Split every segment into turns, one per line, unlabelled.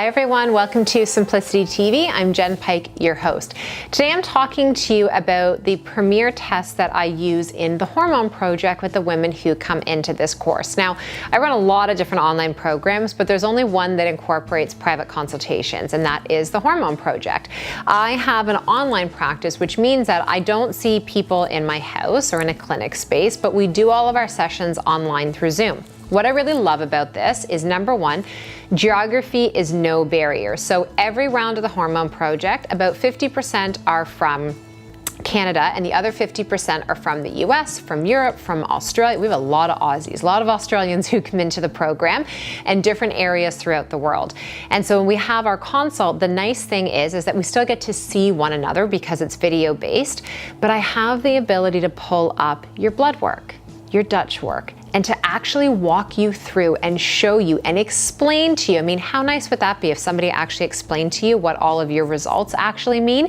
Hi everyone, welcome to Simplicity TV. I'm Jen Pike, your host. Today I'm talking to you about the premier test that I use in the Hormone Project with the women who come into this course. Now, I run a lot of different online programs, but there's only one that incorporates private consultations, and that is the Hormone Project. I have an online practice, which means that I don't see people in my house or in a clinic space, but we do all of our sessions online through Zoom. What I really love about this is, number one, geography is no barrier. So every round of the Hormone Project, about 50% are from Canada and the other 50% are from the US, from Europe, from Australia. We have a lot of Aussies, a lot of Australians who come into the program, and different areas throughout the world. And so when we have our consult, the nice thing is that we still get to see one another because it's video based, but I have the ability to pull up your blood work, your Dutch work, and to actually walk you through and show you and explain to you. I mean, how nice would that be if somebody actually explained to you what all of your results actually mean?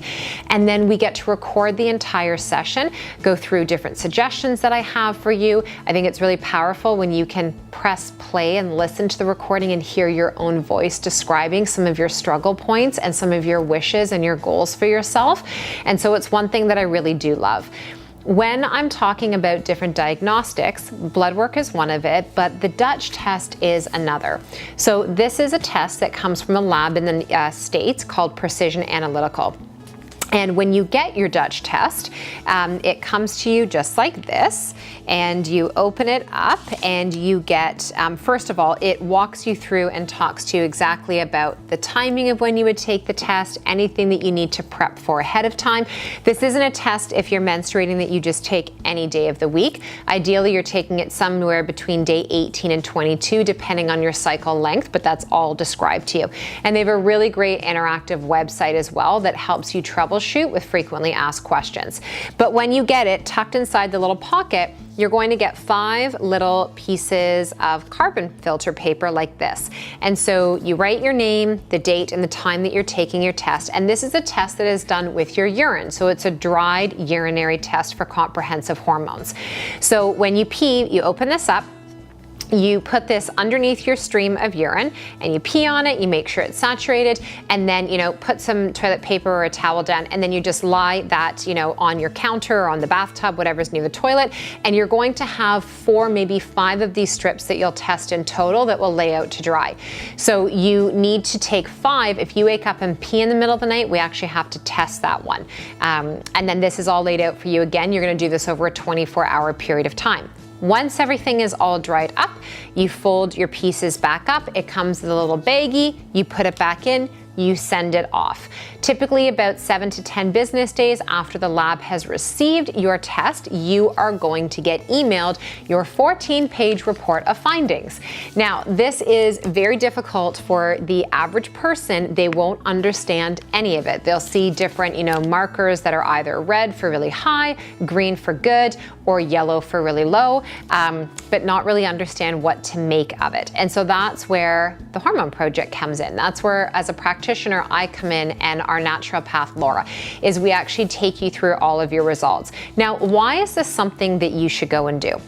And then we get to record the entire session, go through different suggestions that I have for you. I think it's really powerful when you can press play and listen to the recording and hear your own voice describing some of your struggle points and some of your wishes and your goals for yourself. And so it's one thing that I really do love. When I'm talking about different diagnostics, blood work is one of it, but the Dutch test is another. So this is a test that comes from a lab in the States called Precision Analytical. And when you get your Dutch test, it comes to you just like this, and you open it up and you get, first of all, it walks you through and talks to you exactly about the timing of when you would take the test, anything that you need to prep for ahead of time. This isn't a test if you're menstruating that you just take any day of the week. Ideally, you're taking it somewhere between day 18 and 22, depending on your cycle length, but that's all described to you. And they have a really great interactive website as well that helps you troubleshoot with frequently asked questions. But when you get it tucked inside the little pocket, you're going to get 5 little pieces of carbon filter paper like this. And so you write your name, the date, and the time that you're taking your test. And this is a test that is done with your urine. So it's a dried urinary test for comprehensive hormones. So when you pee, you open this up, you put this underneath your stream of urine and you pee on it, you make sure it's saturated, and then, put some toilet paper or a towel down, and then you just lie that, on your counter or on the bathtub, whatever's near the toilet, and you're going to have 4, maybe 5 of these strips that you'll test in total that will lay out to dry. So you need to take 5. If you wake up and pee in the middle of the night, we actually have to test that one. And then this is all laid out for you again. You're gonna do this over a 24-hour period of time. Once everything is all dried up, you fold your pieces back up. It comes with a little baggie, you put it back in, you send it off. Typically about 7 to 10 business days after the lab has received your test, you are going to get emailed your 14-page report of findings. Now, this is very difficult for the average person. They won't understand any of it. They'll see different, markers that are either red for really high, green for good, or yellow for really low, but not really understand what to make of it. And so that's where the Hormone Project comes in. That's where, as a practitioner, I come in, and our naturopath, Laura, is we actually take you through all of your results. Now, why is this something that you should go and do?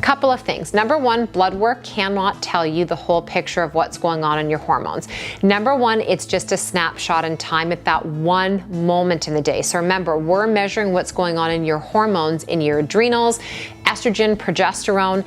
Couple of things. Number one, blood work cannot tell you the whole picture of what's going on in your hormones. Number one, it's just a snapshot in time at that one moment in the day. So remember, we're measuring what's going on in your hormones, in your adrenals, estrogen, progesterone,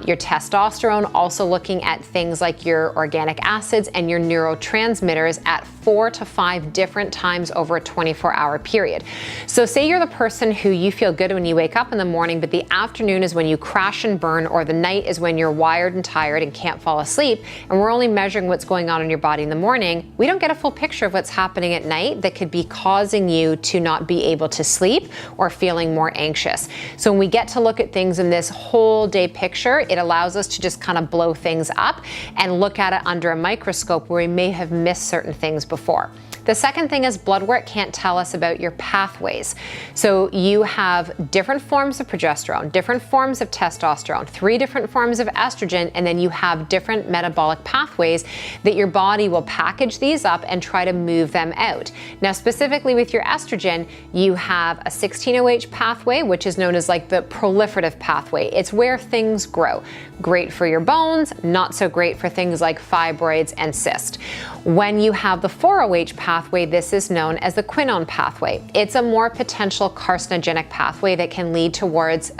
your testosterone, also looking at things like your organic acids and your neurotransmitters at 4 to 5 different times over a 24-hour period. So say you're the person who you feel good when you wake up in the morning, but the afternoon is when you crash and burn, or the night is when you're wired and tired and can't fall asleep, and we're only measuring what's going on in your body in the morning. We don't get a full picture of what's happening at night that could be causing you to not be able to sleep or feeling more anxious. So when we get to look at things in this whole day picture, it allows us to just kind of blow things up and look at it under a microscope where we may have missed certain things before. The second thing is blood work can't tell us about your pathways. So you have different forms of progesterone, different forms of testosterone, 3 different forms of estrogen, and then you have different metabolic pathways that your body will package these up and try to move them out. Now, specifically with your estrogen, you have a 16-OH pathway, which is known as like the proliferative regenerative pathway. It's where things grow. Great for your bones, not so great for things like fibroids and cysts. When you have the 4-OH pathway, this is known as the quinone pathway. It's a more potential carcinogenic pathway that can lead towards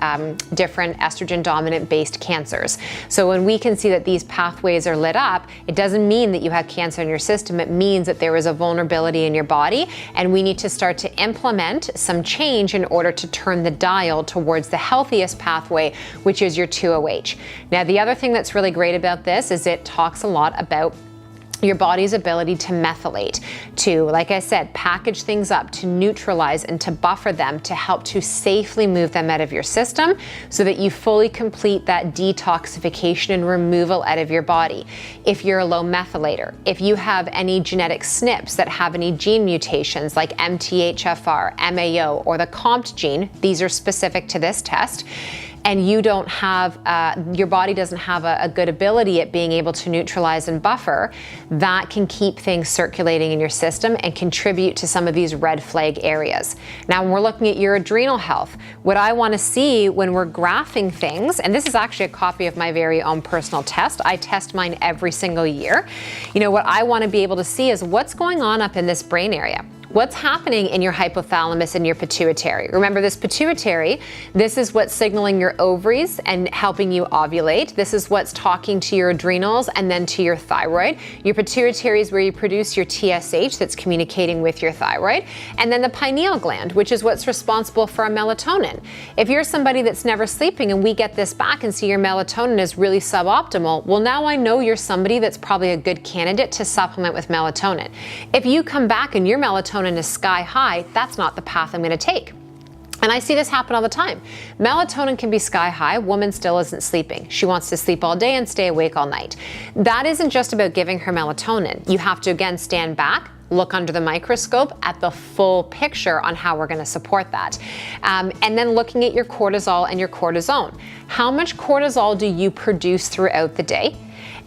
different estrogen-dominant based cancers. So when we can see that these pathways are lit up, it doesn't mean that you have cancer in your system. It means that there is a vulnerability in your body, and we need to start to implement some change in order to turn the dial towards the healthiest pathway, which is your 2-OH. Now, the other thing that's really great about this is it talks a lot about your body's ability to methylate, to, like I said, package things up, to neutralize and to buffer them, to help to safely move them out of your system so that you fully complete that detoxification and removal out of your body. If you're a low methylator, if you have any genetic SNPs that have any gene mutations like MTHFR, MAO, or the COMT gene, these are specific to this test, and you don't have, your body doesn't have a good ability at being able to neutralize and buffer, that can keep things circulating in your system and contribute to some of these red flag areas. Now, when we're looking at your adrenal health, what I want to see when we're graphing things, and this is actually a copy of my very own personal test. I test mine every single year. You know, what I want to be able to see is what's going on up in this brain area. What's happening in your hypothalamus and your pituitary? Remember, this pituitary, this is what's signaling your ovaries and helping you ovulate. This is what's talking to your adrenals and then to your thyroid. Your pituitary is where you produce your TSH that's communicating with your thyroid. And then the pineal gland, which is what's responsible for our melatonin. If you're somebody that's never sleeping and we get this back and see your melatonin is really suboptimal, well, now I know you're somebody that's probably a good candidate to supplement with melatonin. If you come back and your melatonin is sky high, that's not the path I'm going to take. And I see this happen all the time. Melatonin can be sky high, woman still isn't sleeping. She wants to sleep all day and stay awake all night. That isn't just about giving her melatonin. You have to, again, stand back, look under the microscope at the full picture on how we're going to support that. And then looking at your cortisol and your cortisone. How much cortisol do you produce throughout the day?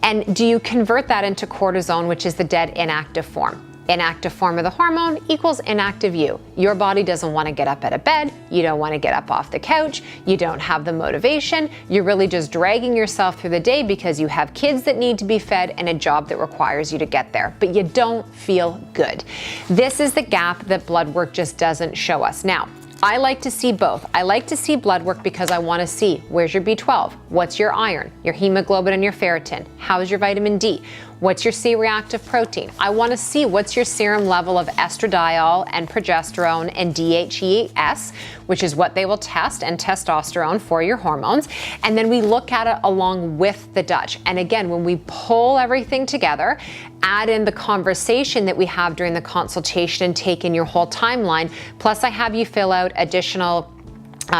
And do you convert that into cortisone, which is the dead inactive form? Inactive form of the hormone equals inactive you. Your body doesn't want to get up out of bed. You don't want to get up off the couch. You don't have the motivation. You're really just dragging yourself through the day because you have kids that need to be fed and a job that requires you to get there, but you don't feel good. This is the gap that blood work just doesn't show us. Now, I like to see both. I like to see blood work because I want to see where's your B12, what's your iron, your hemoglobin and your ferritin, how's your vitamin D, what's your C-reactive protein. I want to see what's your serum level of estradiol and progesterone and DHEAS, which is what they will test, and testosterone for your hormones. And then we look at it along with the Dutch. And again, when we pull everything together, add in the conversation that we have during the consultation and take in your whole timeline, plus I have you fill out additional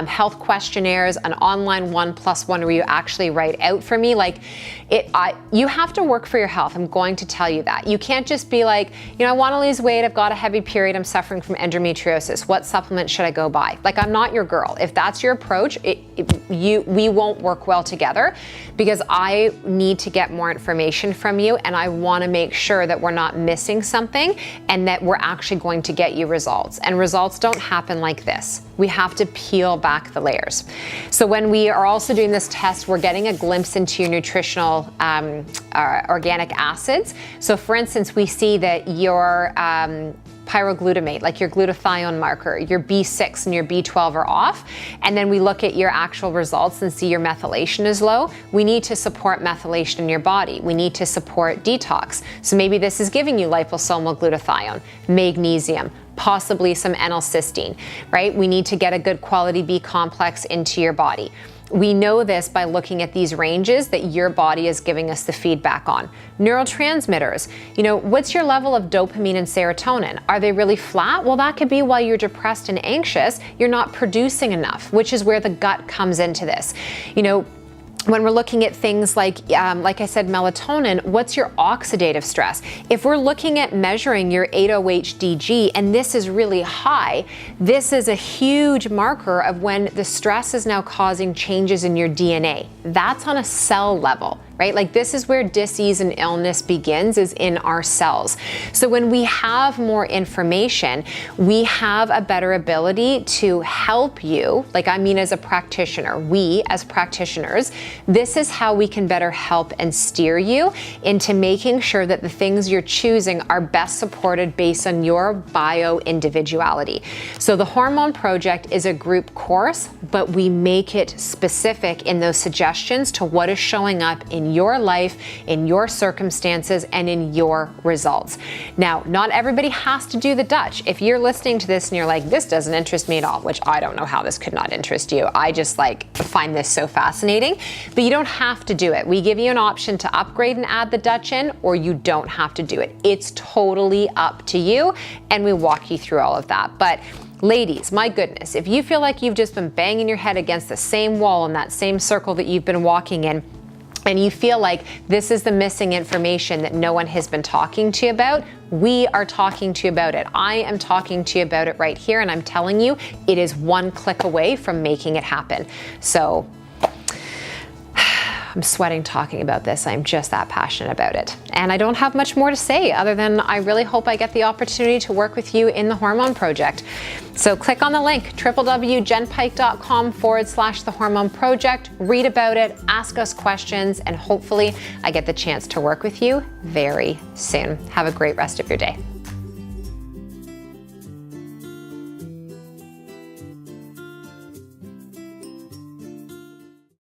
health questionnaires, an online 1+1 where you actually write out for me. Like, you have to work for your health. I'm going to tell you that. You can't just be like, you know, I want to lose weight, I've got a heavy period, I'm suffering from endometriosis. What supplement should I go buy? Like, I'm not your girl. If that's your approach, we won't work well together, because I need to get more information from you, and I want to make sure that we're not missing something and that we're actually going to get you results. And results don't happen like this. We have to peel back the layers. So when we are also doing this test, we're getting a glimpse into your nutritional organic acids. So for instance, we see that your pyroglutamate, like your glutathione marker, your B6 and your B12 are off. And then we look at your actual results and see your methylation is low. We need to support methylation in your body. We need to support detox. So maybe this is giving you liposomal glutathione, magnesium, possibly some N-cysteine, right? We need to get a good quality B complex into your body. We know this by looking at these ranges that your body is giving us the feedback on. Neurotransmitters, you know, what's your level of dopamine and serotonin? Are they really flat? Well, that could be while you're depressed and anxious, you're not producing enough, which is where the gut comes into this. You know, when we're looking at things like I said, melatonin, what's your oxidative stress? If we're looking at measuring your 8-OHDG and this is really high, this is a huge marker of when the stress is now causing changes in your DNA. That's on a cell level, right? Like this is where disease and illness begins, is in our cells. So when we have more information, we have a better ability to help you. Like, I mean, as a practitioner, we as practitioners, this is how we can better help and steer you into making sure that the things you're choosing are best supported based on your bio individuality. So the Hormone Project is a group course, but we make it specific in those suggestions to what is showing up in your life, in your circumstances, and in your results. Now, not everybody has to do the Dutch. If you're listening to this and you're like, this doesn't interest me at all, which I don't know how this could not interest you. I just find this so fascinating, but you don't have to do it. We give you an option to upgrade and add the Dutch in, or you don't have to do it. It's totally up to you, and we walk you through all of that. But ladies, my goodness, if you feel like you've just been banging your head against the same wall in that same circle that you've been walking in, and you feel like this is the missing information that no one has been talking to you about, we are talking to you about it. I am talking to you about it right here, and I'm telling you, it is one click away from making it happen. So I'm sweating talking about this. I'm just that passionate about it. And I don't have much more to say other than I really hope I get the opportunity to work with you in the Hormone Project. So click on the link, www.jennpike.com/the Hormone Project. Read about it, ask us questions, and hopefully I get the chance to work with you very soon. Have a great rest of your day.